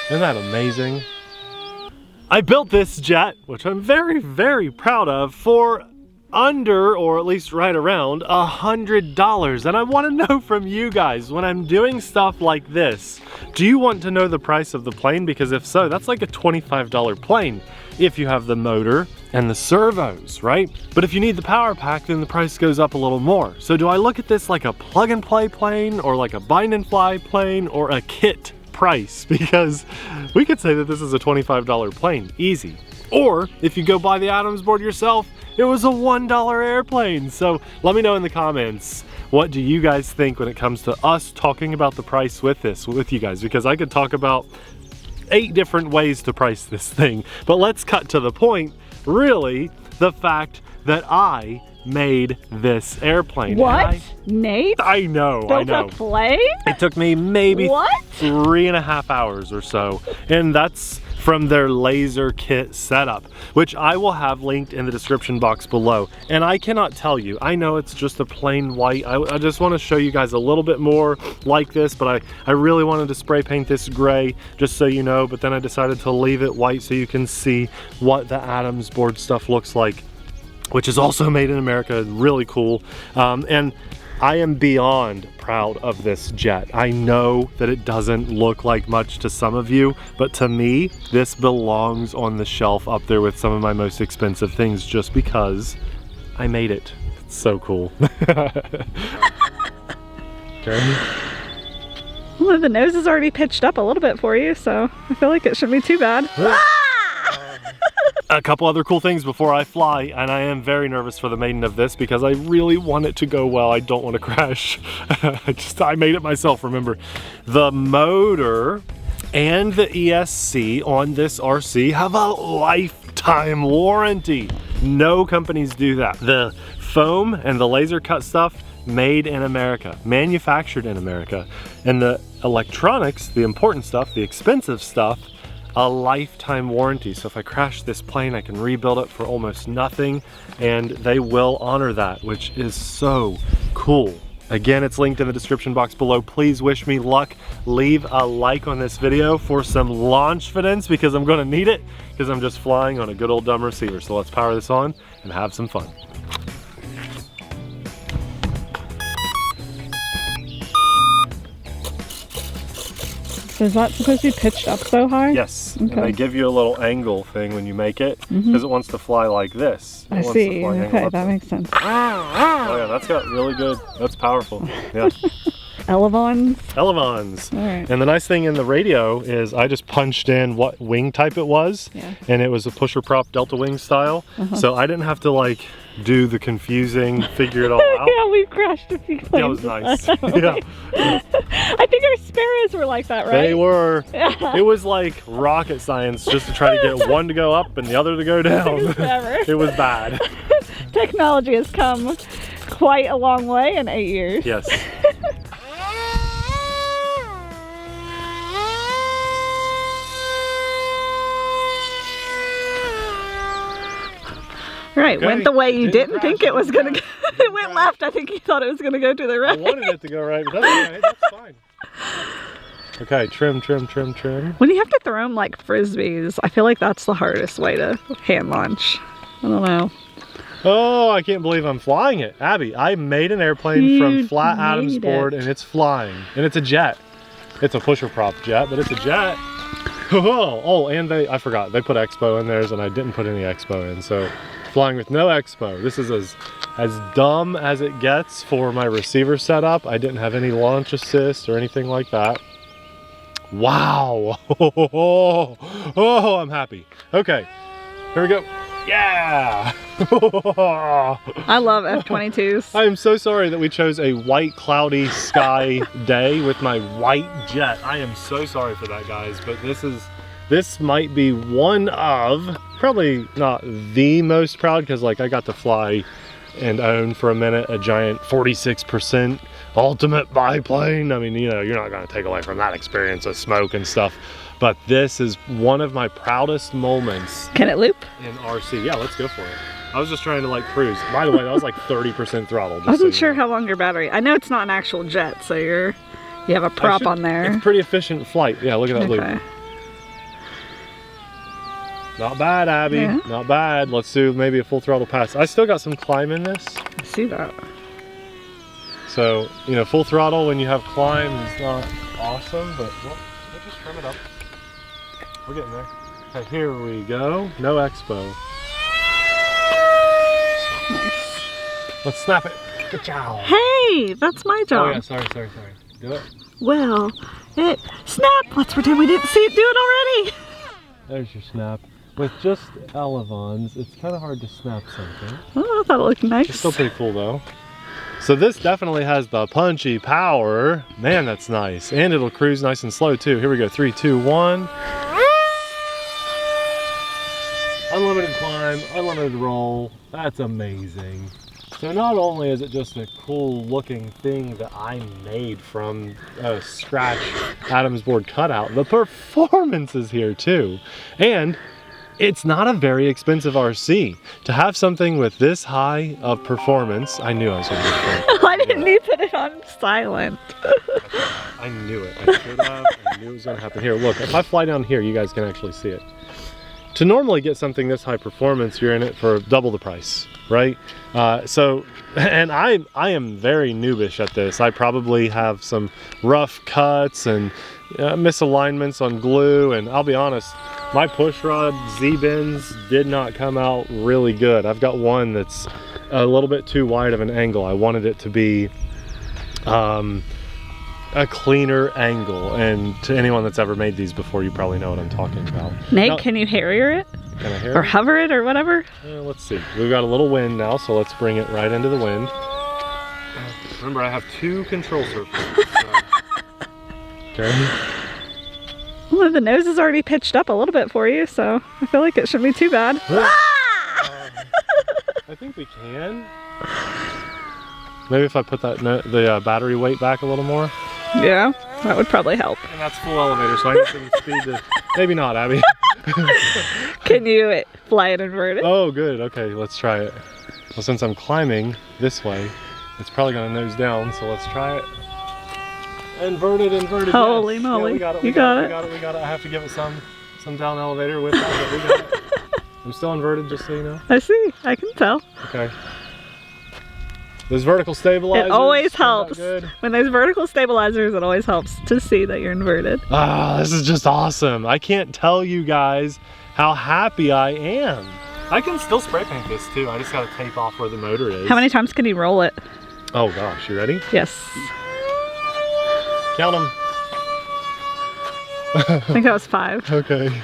Isn't that amazing? I built this jet, which I'm very, very proud of, for under, or at least right around, $100. And I want to know from you guys, when I'm doing stuff like this, do you want to know the price of the plane? Because if so, that's like a $25 plane if you have the motor and the servos, right? But if you need the power pack, then the price goes up a little more. So do I look at this like a plug and play plane, or like a bind and fly plane, or a kit price? Because we could say that this is a $25 plane, easy. Or if you go buy the Adams board yourself, it was a $1 airplane. So let me know in the comments, what do you guys think when it comes to us talking about the price with you guys? Because I could talk about 8 different ways to price this thing. But let's cut to the point, really, the fact that I made this airplane. What? Nate? I know. Built a plane? It took me maybe what? 3.5 hours or so. And that's from their laser kit setup, which I will have linked in the description box below. And I cannot tell you, I know it's just a plain white. I just want to show you guys a little bit more like this, but I really wanted to spray paint this gray, just so you know, but then I decided to leave it white so you can see what the Adams board stuff looks like, which is also made in America, really cool. And I am beyond proud of this jet. I know that it doesn't look like much to some of you, but to me, this belongs on the shelf up there with some of my most expensive things, just because I made it. It's so cool. Okay. Well, the nose is already pitched up a little bit for you, so I feel like it shouldn't be too bad. A couple other cool things before I fly, and I am very nervous for the maiden of this because I really want it to go well. I don't want to crash. I made it myself, remember. The motor and the ESC on this RC have a lifetime warranty. No companies do that. The foam and the laser cut stuff, made in America, manufactured in America. And the electronics, the important stuff, the expensive stuff, a lifetime warranty. So if I crash this plane, I can rebuild it for almost nothing, and they will honor that, which is so cool. Again, it's linked in the description box below. Please wish me luck. Leave a like on this video for some launch confidence, because I'm gonna need it, because I'm just flying on a good old dumb receiver. So let's power this on and have some fun. So is that supposed to be pitched up so high? Yes, okay. And they give you a little angle thing when you make it, because it wants to fly like this. I see, okay, that makes sense. Oh yeah, that's got really good, that's powerful, yeah. Elevons? Elevons. All right. And the nice thing in the radio is I just punched in what wing type it was, and it was a pusher prop Delta Wing style, so I didn't have to like do the confusing, figure it all out. Yeah, we crashed a few planes. That was nice. Yeah. I think our sparrows were like that, right? They were. Yeah. It was like rocket science just to try to get one to go up and the other to go down. It was bad. Technology has come quite a long way in 8 years. Yes. Right, okay. Went the way you didn't think it was gonna go. It went left. I think you thought it was gonna go to the right. I wanted it to go right, but that's all right. That's fine. Okay, trim, trim, trim, trim. When you have to throw them like frisbees, I feel like that's the hardest way to hand launch. I don't know. Oh, I can't believe I'm flying it. Abby, I made an airplane from flat Adams board, and it's flying. And it's a jet. It's a pusher prop jet, but it's a jet. Oh, and I forgot, they put Expo in theirs, and I didn't put any Expo in, so flying with no Expo. This is as dumb as it gets for my receiver setup. I didn't have any launch assist or anything like that. Wow. Oh, I'm happy. Okay, here we go. Yeah. I love F-22s. I am so sorry that we chose a white cloudy sky day with my white jet. I am so sorry for that, guys, but this might be one of, probably not the most proud, because like I got to fly and own for a minute a giant 46% ultimate biplane. I mean, you know, you're not going to take away from that experience of smoke and stuff, but this is one of my proudest moments. Can it loop? In RC. Yeah, let's go for it. I was just trying to like cruise. By the way, that was like 30% throttle. I wasn't sure how long your battery. I know it's not an actual jet, so you have a prop on there. It's pretty efficient flight. Yeah, look at that loop. Not bad, Abby. Yeah. Not bad. Let's do maybe a full throttle pass. I still got some climb in this. I see that. So, you know, full throttle when you have climb is not awesome, but we'll just trim it up. We're getting there. Okay, here we go. No expo. Nice. Let's snap it. Good job. Hey, that's my job. Oh yeah, sorry. Do it. Well, it snap. Let's pretend we didn't see it do it already. There's your snap. With just elevons, it's kind of hard to snap something. Oh, I thought it looked nice. It's still pretty cool though. So this definitely has the punchy power. Man, that's nice. And it'll cruise nice and slow too. Here we go, 3, 2, 1. Unlimited climb, unlimited roll. That's amazing. So not only is it just a cool looking thing that I made from a scratch Adams board cutout, the performance is here too. And it's not a very expensive RC. To have something with this high of performance, I knew I was going to get Why didn't you put it on silent? I knew it. I should have. I knew it was going to happen. Here, look. If I fly down here, you guys can actually see it. To normally get something this high performance, you're in it for double the price, right? And I am very noobish at this. I probably have some rough cuts and misalignments on glue, and I'll be honest, my push rod Z-bends did not come out really good. I've got one that's a little bit too wide of an angle. I wanted it to be a cleaner angle, and to anyone that's ever made these before, you probably know what I'm talking about. Nate, now, can you harrier it? Can I harrier or hover it or whatever? Let's see. We've got a little wind now, so let's bring it right into the wind. Remember, I have 2 control surfaces. So. Okay. Well, the nose is already pitched up a little bit for you, so I feel like it shouldn't be too bad. I think we can. Maybe if I put that the battery weight back a little more. Yeah, that would probably help. And that's full elevator, so I need some speed to... Maybe not, Abby. Can you fly it inverted? Oh, good. Okay, let's try it. Well, since I'm climbing this way, it's probably going to nose down, so let's try it. Inverted. Holy yes. moly. Yeah, we got it. You got it. We got it. I have to give it some down elevator with that, but we got it. I'm still inverted, just so you know. I see. I can tell. Okay. Those vertical stabilizers. It always helps. Good. When there's vertical stabilizers, it always helps to see that you're inverted. Ah, this is just awesome. I can't tell you guys how happy I am. I can still spray paint this too. I just got to tape off where the motor is. How many times can you roll it? Oh gosh, you ready? Yes. Count them. I think that was 5. Okay.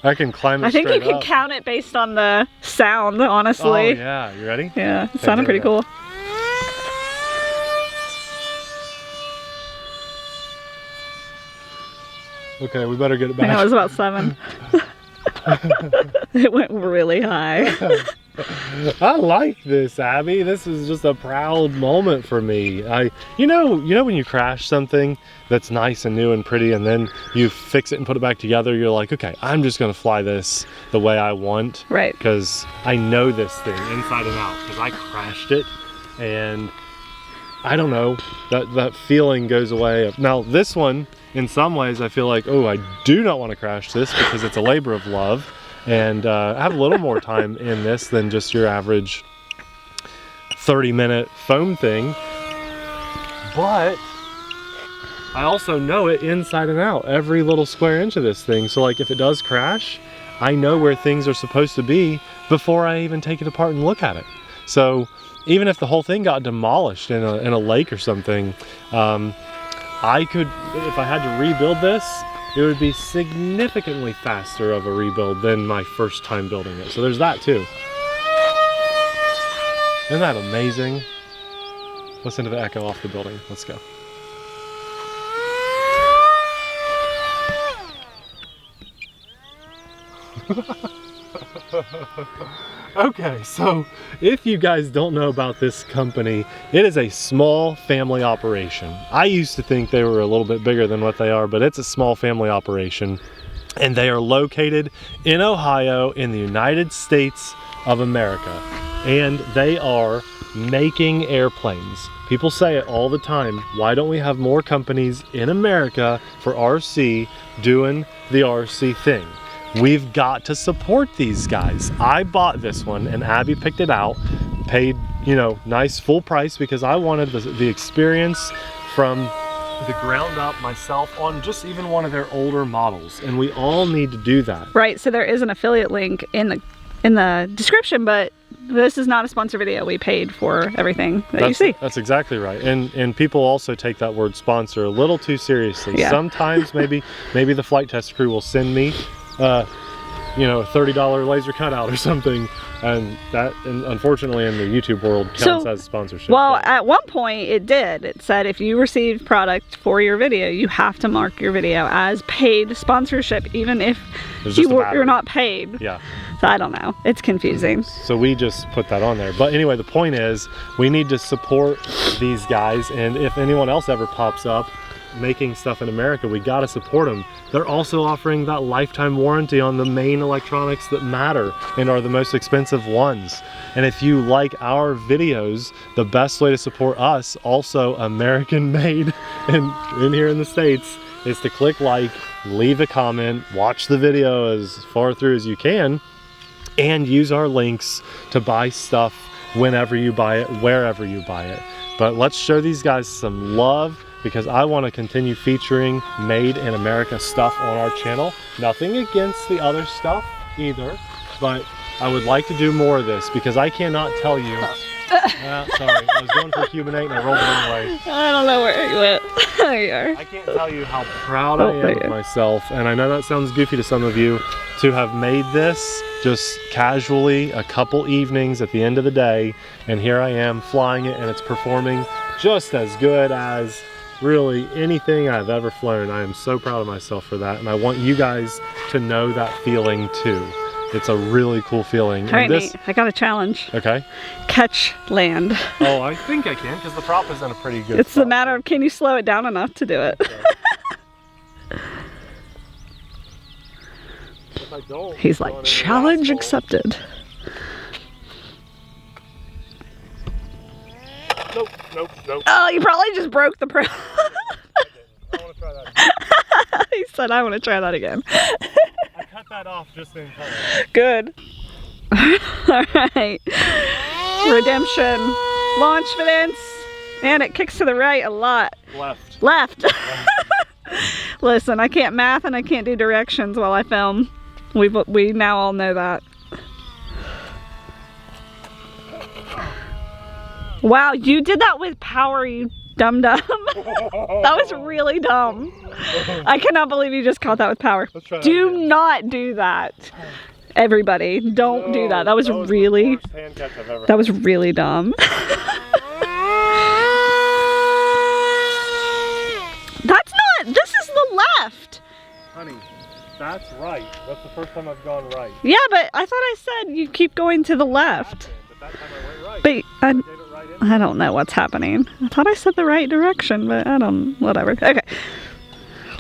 I can climb it I think you straight can up. count it based on the sound, honestly. Oh yeah, you ready? Yeah, it Okay, sounded pretty cool. Okay, we better get it I think back. that was about 7. It went really high. I like this, Abby. This is just a proud moment for me. You know when you crash something that's nice and new and pretty, and then you fix it and put it back together, you're like, okay, I'm just gonna fly this the way I want. Right. Because I know this thing inside and out, because I crashed it, and I don't know, that feeling goes away. Now this one, in some ways, I feel like, oh, I do not want to crash this because it's a labor of love. And I have a little more time in this than just your average 30-minute foam thing. But I also know it inside and out, every little square inch of this thing. So like if it does crash, I know where things are supposed to be before I even take it apart and look at it. So even if the whole thing got demolished in a lake or something, I could, if I had to rebuild this, it would be significantly faster of a rebuild than my first time building it. So there's that too. Isn't that amazing? Listen to the echo off the building. Let's go. Okay, so if you guys don't know about this company, it is a small family operation. I used to think they were a little bit bigger than what they are, but it's a small family operation. And they are located in Ohio in the United States of America. And they are making airplanes. People say it all the time. Why don't we have more companies in America for RC doing the RC thing? we've got to support these guys. I bought this one and Abby picked it out, paid, you know, nice full price because I wanted the experience from the ground up myself on just even one of their older models, and we all need to do that. Right, so there is an affiliate link in the description, but this is not a sponsor video. We paid for everything that you see. That's exactly right. And people also take that word sponsor a little too seriously. Yeah. Sometimes maybe the flight test crew will send me you know, a $30 laser cutout or something, and that, unfortunately, in the YouTube world counts as sponsorship. Well, at one point it did. It said if you receive product for your video, you have to mark your video as paid sponsorship, even if you're not paid. Yeah. So I don't know. It's confusing. So we just put that on there. But anyway, the point is we need to support these guys, and if anyone else ever pops up making stuff in America, we gotta support them. They're also offering that lifetime warranty on the main electronics that matter and are the most expensive ones. And if you like our videos, the best way to support us, also American made and in here in the States, is to click like, leave a comment, watch the video as far through as you can, and use our links to buy stuff whenever you buy it, wherever you buy it. But let's show these guys some love, because I want to continue featuring made in America stuff on our channel. Nothing against the other stuff either, but I would like to do more of this because I cannot tell you. Sorry, I was going for Cuban 8 and I rolled the wrong way. I don't know where you went. There you are. I can't tell you how proud I am of myself, and I know that sounds goofy to some of you, to have made this just casually a couple evenings at the end of the day, and here I am flying it, and it's performing just as good as really anything I've ever flown. I am so proud of myself for that, and I want you guys to know that feeling too. It's a really cool feeling. All right, Nate, I got a challenge. Okay. Catch land. Oh, I think I can, because the prop is in a pretty good spot. A matter of, can you slow it down enough to do it? Okay. If I don't, he's like, challenge accepted. Nope, nope, nope. Oh, you probably just broke the prop. I want to try that again. He said, I want to try that again. I cut that off just in time. Good. Alright. Redemption. Launch Valence. And it kicks to the right a lot. Left. Left. Listen, I can't math and I can't do directions while I film. We now all know that. Wow, you did that with power, you dum-dum. That was really dumb. I cannot believe you just caught that with power. Do not do that. Everybody, don't do that. That was really, that was really dumb. That's not, this is the left. Honey, that's right. That's the first time I've gone right. Yeah, but I thought I said you keep going to the left. But that time I went right. But I don't know what's happening. I thought I said the right direction, but I don't, whatever. Okay.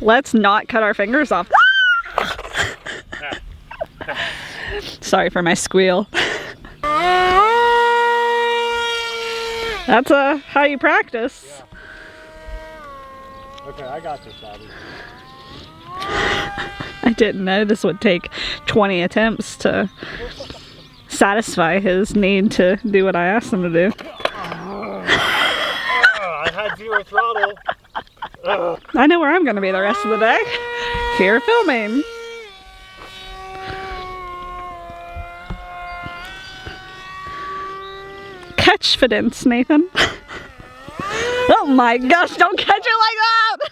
Let's not cut our fingers off. Sorry for my squeal. That's how you practice. Yeah. Okay, I got this, Bobby. I didn't know this would take 20 attempts to satisfy his need to do what I asked him to do. I had 0 throttle. I know where I'm going to be the rest of the day. Here filming. Catch fidence, Nathan. Oh my gosh, don't catch it like that!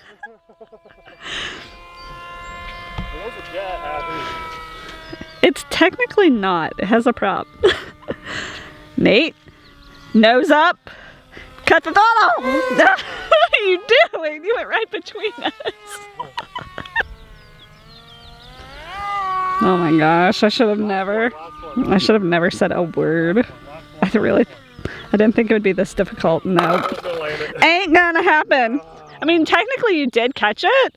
It's technically not. It has a prop. Nate, nose up. Cut the throttle! What are you doing? You went right between us. Oh my gosh, I should have never said a word. I didn't think it would be this difficult. No. Ain't gonna happen. I mean, technically you did catch it,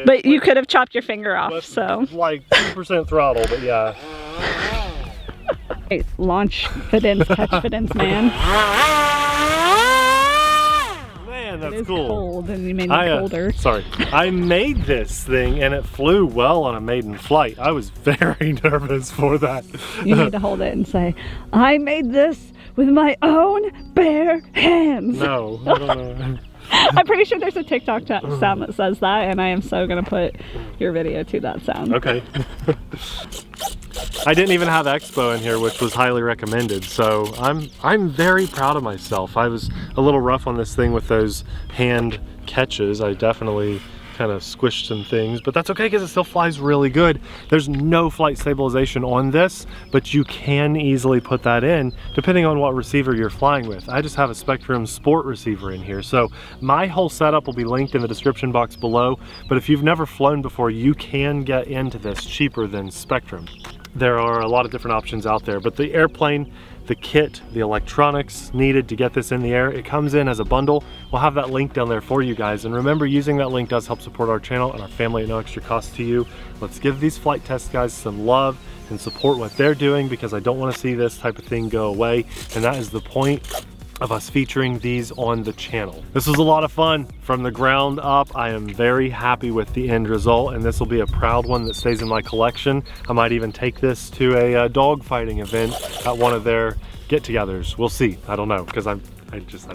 but you could have chopped your finger off, so. Like 2% throttle, but yeah. Hey, launch fidence, catch fidence, man. Man, man, that's it is cool. Cold, and you made me colder. Sorry, I made this thing and it flew well on a maiden flight. I was very nervous for that. You need to hold it and say, I made this with my own bare hands. No, I don't know. I'm pretty sure there's a TikTok sound that says that, and I am so gonna put your video to that sound. Okay. I didn't even have Expo in here, which was highly recommended, so I'm very proud of myself. I was a little rough on this thing with those hand catches. I definitely kind of squished some things, but that's okay because it still flies really good. There's no flight stabilization on this, but you can easily put that in depending on what receiver you're flying with. I just have a Spectrum Sport receiver in here, so my whole setup will be linked in the description box below, but if you've never flown before, you can get into this cheaper than Spectrum. There are a lot of different options out there, but the airplane, the kit, the electronics needed to get this in the air, it comes in as a bundle. We'll have that link down there for you guys, and remember, using that link does help support our channel and our family at no extra cost to you. Let's give these flight test guys some love and support what they're doing, because I don't want to see this type of thing go away, and that is the point of us featuring these on the channel. This was a lot of fun from the ground up. I am very happy with the end result, and this will be a proud one that stays in my collection. I might even take this to a dog fighting event at one of their get-togethers. We'll see. I don't know, because I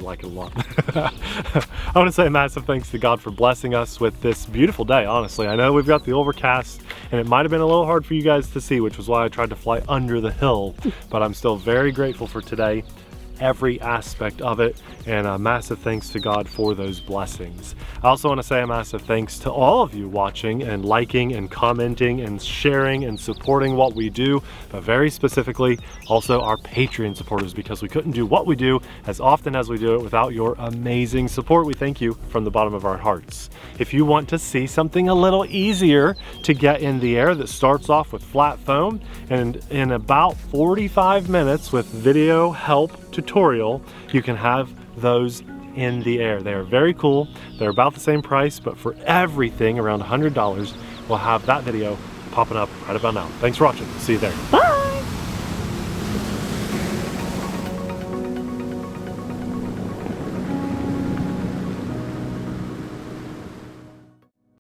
like it a lot. I want to say a massive thanks to God for blessing us with this beautiful day, honestly. I know we've got the overcast, and it might have been a little hard for you guys to see, which was why I tried to fly under the hill, but I'm still very grateful for today, every aspect of it, and a massive thanks to God for those blessings. I also want to say a massive thanks to all of you watching and liking and commenting and sharing and supporting what we do, but very specifically also our Patreon supporters, because we couldn't do what we do as often as we do it without your amazing support. We thank you from the bottom of our hearts. If you want to see something a little easier to get in the air that starts off with flat foam, and in about 45 minutes with video help tutorial, you can have those in the air. They are very cool. They're about the same price, but for everything around $100, we'll have that video popping up right about now. Thanks for watching. See you there. Bye.